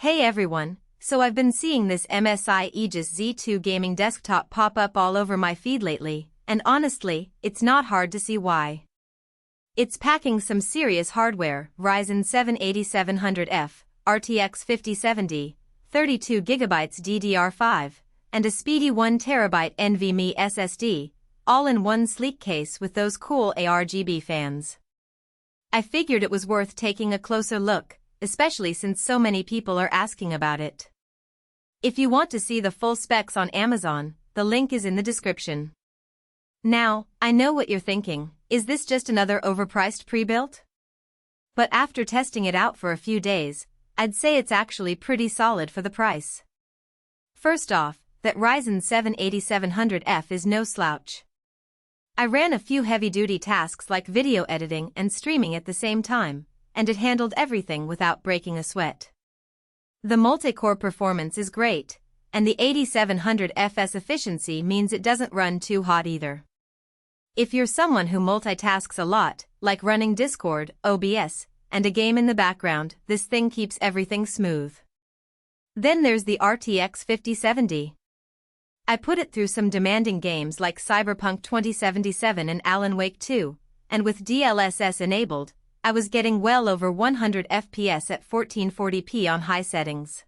Hey everyone, so I've been seeing this MSI Aegis Z2 gaming desktop pop up all over my feed lately, and honestly, it's not hard to see why. It's packing some serious hardware: Ryzen 7 8700F, RTX 5070, 32GB DDR5, and a speedy 1TB NVMe SSD, all in one sleek case with those cool ARGB fans. I figured it was worth taking a closer look, especially since so many people are asking about it. If you want to see the full specs on Amazon, the link is in the description. Now, I know what you're thinking: is this just another overpriced pre-built? But after testing it out for a few days, I'd say it's actually pretty solid for the price. First off, that Ryzen 7 8700F is no slouch. I ran a few heavy-duty tasks like video editing and streaming at the same time, and it handled everything without breaking a sweat. The multi-core performance is great, and the 8700F's efficiency means it doesn't run too hot either. If you're someone who multitasks a lot, like running Discord, OBS, and a game in the background, this thing keeps everything smooth. Then there's the RTX 5070. I put it through some demanding games like Cyberpunk 2077 and Alan Wake 2, and with DLSS enabled, I was getting well over 100 FPS at 1440p on high settings.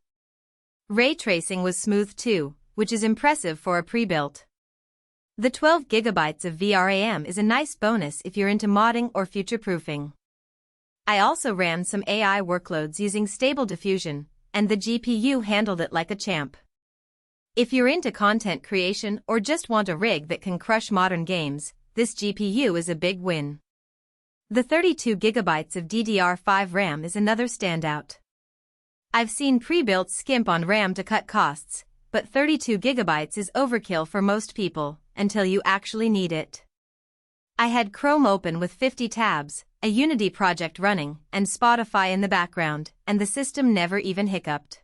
Ray tracing was smooth too, which is impressive for a pre-built. The 12GB of VRAM is a nice bonus if you're into modding or future-proofing. I also ran some AI workloads using Stable Diffusion, and the GPU handled it like a champ. If you're into content creation or just want a rig that can crush modern games, this GPU is a big win. The 32GB of DDR5 RAM is another standout. I've seen pre-builts skimp on RAM to cut costs, but 32GB is overkill for most people, until you actually need it. I had Chrome open with 50 tabs, a Unity project running, and Spotify in the background, and the system never even hiccuped.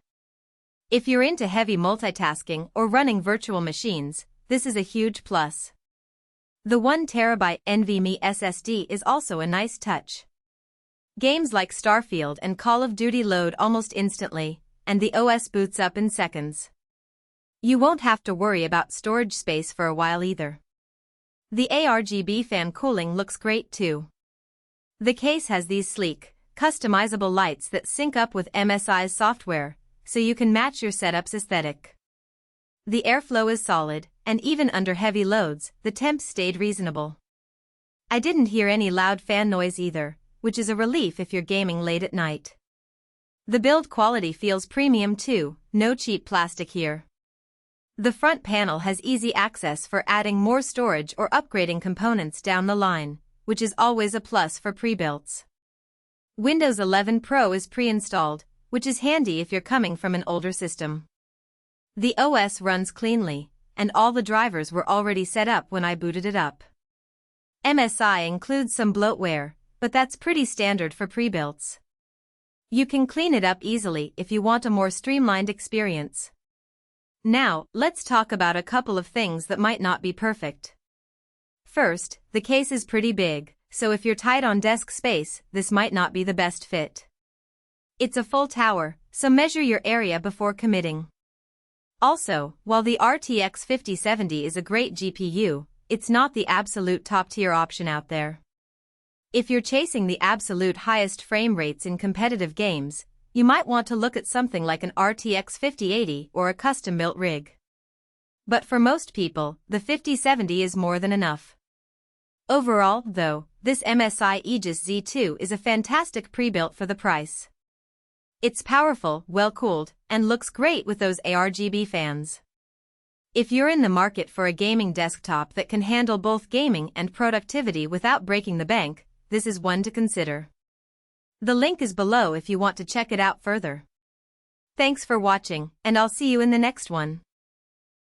If you're into heavy multitasking or running virtual machines, this is a huge plus. The 1TB NVMe SSD is also a nice touch. Games like Starfield and Call of Duty load almost instantly, and the OS boots up in seconds. You won't have to worry about storage space for a while either. The ARGB fan cooling looks great too. The case has these sleek, customizable lights that sync up with MSI's software, so you can match your setup's aesthetic. The airflow is solid, and even under heavy loads, the temps stayed reasonable. I didn't hear any loud fan noise either, which is a relief if you're gaming late at night. The build quality feels premium too, no cheap plastic here. The front panel has easy access for adding more storage or upgrading components down the line, which is always a plus for pre-builts. Windows 11 Pro is pre-installed, which is handy if you're coming from an older system. The OS runs cleanly, and all the drivers were already set up when I booted it up. MSI includes some bloatware, but that's pretty standard for pre-builts. You can clean it up easily if you want a more streamlined experience. Now, let's talk about a couple of things that might not be perfect. First, the case is pretty big, so if you're tight on desk space, this might not be the best fit. It's a full tower, so measure your area before committing. Also, while the RTX 5070 is a great GPU, it's not the absolute top-tier option out there. If you're chasing the absolute highest frame rates in competitive games, you might want to look at something like an RTX 5080 or a custom-built rig. But for most people, the 5070 is more than enough. Overall, though, this MSI Aegis Z2 is a fantastic pre-built for the price. It's powerful, well-cooled, and looks great with those ARGB fans. If you're in the market for a gaming desktop that can handle both gaming and productivity without breaking the bank, this is one to consider. The link is below if you want to check it out further. Thanks for watching, and I'll see you in the next one.